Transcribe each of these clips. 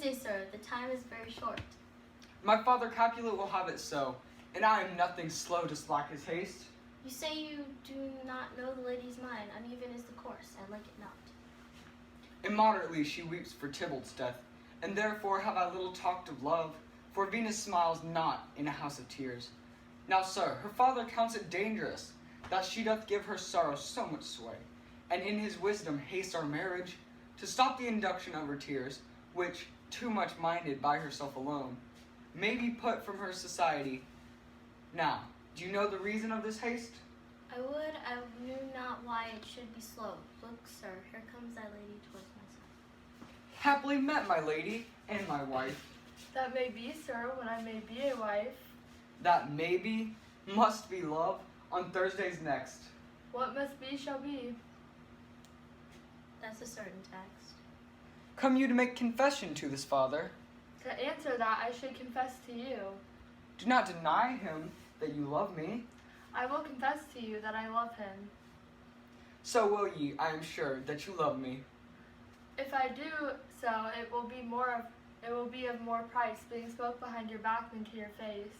Tuesday, sir. The time is very short. My father Capulet will have it so, and I am nothing slow to slack his haste. You say you do not know the lady's mind. Uneven is the course. I like it not. Immoderately she weeps for Tybalt's death, and therefore have I little talked of love, for Venus smiles not in a house of tears. Now, sir, her father counts it dangerous, that she doth give her sorrow so much sway, and in his wisdom haste our marriage, to stop the induction of her tears, which, too much minded by herself alone, may be put from her society. Now, do you know the reason of this haste? I knew not why it should be slow. Look, sir, here comes thy lady towards my son. Happily met, my lady, and my wife. That may be, sir, when I may be a wife. That may be, must be, love, on Thursdays next. What must be shall be. That's a certain text. Come you to make confession to this father? To answer that, I should confess to you. Do not deny him that you love me. I will confess to you that I love him. So will ye, I am sure, that you love me. If I do so, it will be of more price, being spoke behind your back than to your face.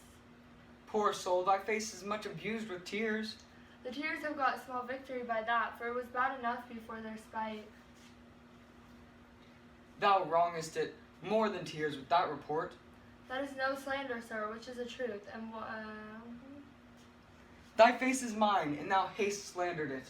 Poor soul, thy face is much abused with tears. The tears have got small victory by that, for it was bad enough before their spite. Thou wrongest it more than tears with that report. That is no slander, sir, which is a truth, and Thy face is mine, and thou hast slandered it.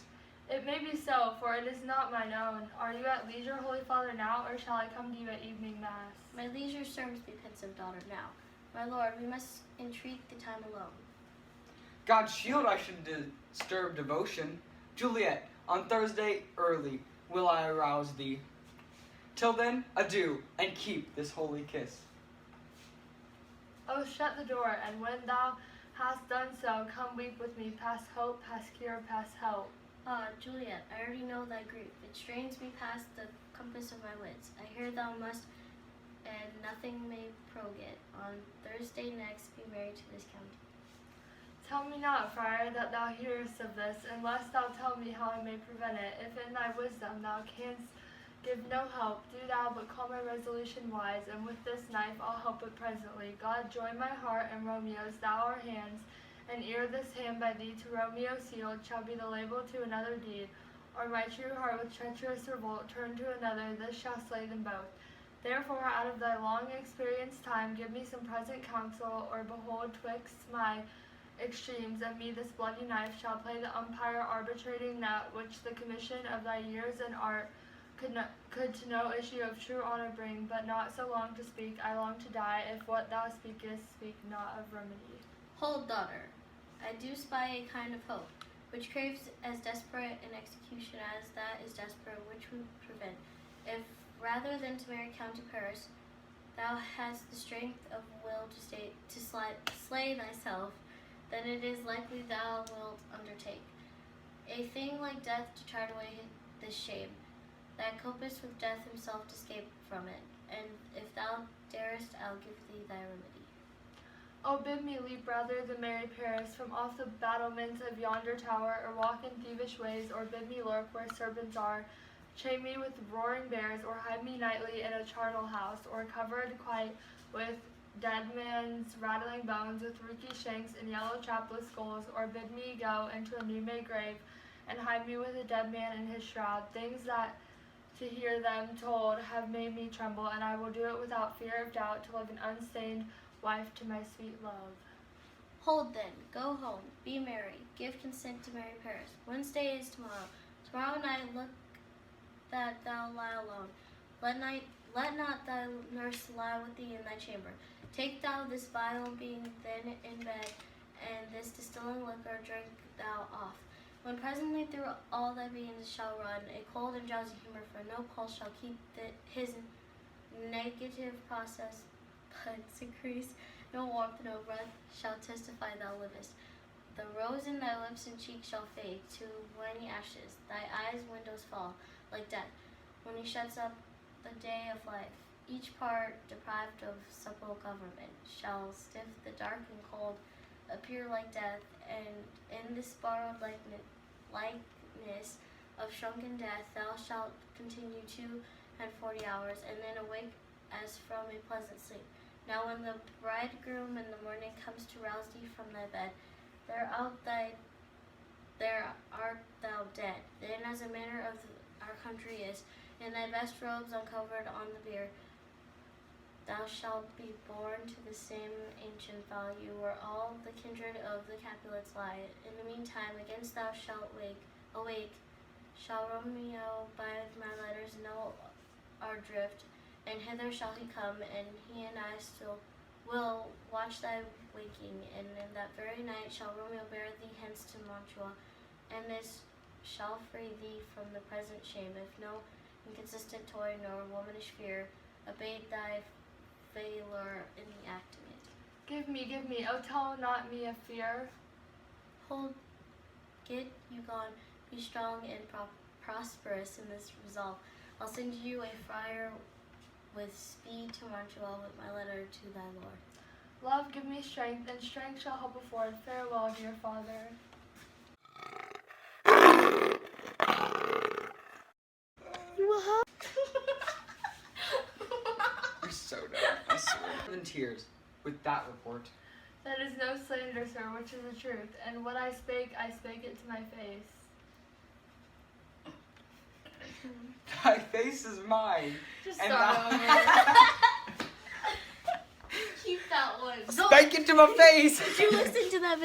It may be so, for it is not mine own. Are you at leisure, Holy Father, now, or shall I come to you at evening mass? My leisure serves be pensive daughter now. My lord, we must entreat the time alone. God shield I should disturb devotion. Juliet, on Thursday early will I arouse thee. Till then, adieu, and keep this holy kiss. Oh, shut the door, and when thou hast done so, come weep with me, past hope, past cure, past help. Ah, Juliet, I already know thy grief. It strains me past the compass of my wits. I hear thou must, and nothing may prorogue it, on Thursday next be married to this county. Tell me not, friar, that thou hearest of this, unless thou tell me how I may prevent it. If in thy wisdom thou canst give no help, do thou but call my resolution wise, and with this knife I'll help it presently. God join my heart and Romeo's, thou our hands, and ere this hand by thee to Romeo sealed shall be the label to another deed, or my true heart with treacherous revolt turn to another, this shall slay them both. Therefore, out of thy long experienced time, give me some present counsel, or behold, twixt my extremes and me this bloody knife shall play the umpire, arbitrating that which the commission of thy years and art could to no issue of true honor bring, but not so long to speak. I long to die, if what thou speakest speak not of remedy. Hold, daughter, I do spy a kind of hope, which craves as desperate an execution as that is desperate which would prevent. If rather than to marry Count of Paris, thou hast the strength of will to slay thyself, then it is likely thou wilt undertake a thing like death to chart away this shame, that copest with death himself to escape from it, and if thou darest, I'll give thee thy remedy. Oh, bid me leap rather than marry Paris from off the battlements of yonder tower, or walk in thievish ways, or bid me lurk where serpents are, chain me with roaring bears, or hide me nightly in a charnel house, or covered quite with dead man's rattling bones, with rooky shanks and yellow chapless skulls, or bid me go into a new-made grave, and hide me with a dead man in his shroud, things that to hear them told have made me tremble, and I will do it without fear of doubt, to live an unstained wife to my sweet love. Hold then, go home, be merry, give consent to marry Paris. Wednesday is tomorrow. Tomorrow night look that thou lie alone. Let not thy nurse lie with thee in thy chamber. Take thou this vial, being then in bed, and this distilling liquor drink thou off. When presently through all thy beings shall run a cold and drowsy humor, for no pulse shall keep his negative process but increase, no warmth, no breath shall testify thou livest. The rose in thy lips and cheek shall fade to whiny ashes, thy eyes' windows fall like death, when he shuts up the day of life. Each part, deprived of supple government, shall stiff the dark and cold, appear like death, and in this borrowed likeness of shrunken death thou shalt continue 42 hours, and then awake as from a pleasant sleep. Now when the bridegroom in the morning comes to rouse thee from thy bed, there art thou dead. Then as the manner of our country is, in thy best robes uncovered on the bier, thou shalt be born to the same ancient value, where all the kindred of the Capulets lie. In the meantime, against thou shalt awake, shall Romeo by my letters know our drift, and hither shall he come, and he and I still will watch thy waking, and in that very night shall Romeo bear thee hence to Mantua, and this shall free thee from the present shame, if no inconsistent toy nor womanish fear abate thy valor in the acting it. Give me, oh tell not me of fear. Hold, get you gone, be strong and prosperous in this resolve. I'll send you a friar with speed to Mantua with my letter to thy lord. Love, give me strength, and strength shall help afford. Farewell, dear father. You will help. You're so dumb, I swear. More than tears, with that report. That is no slander, sir, which is the truth, and what I spake it to my face. Thy face is mine. Just And start I- over. Keep that one. Spank it to my face! Did you listen to that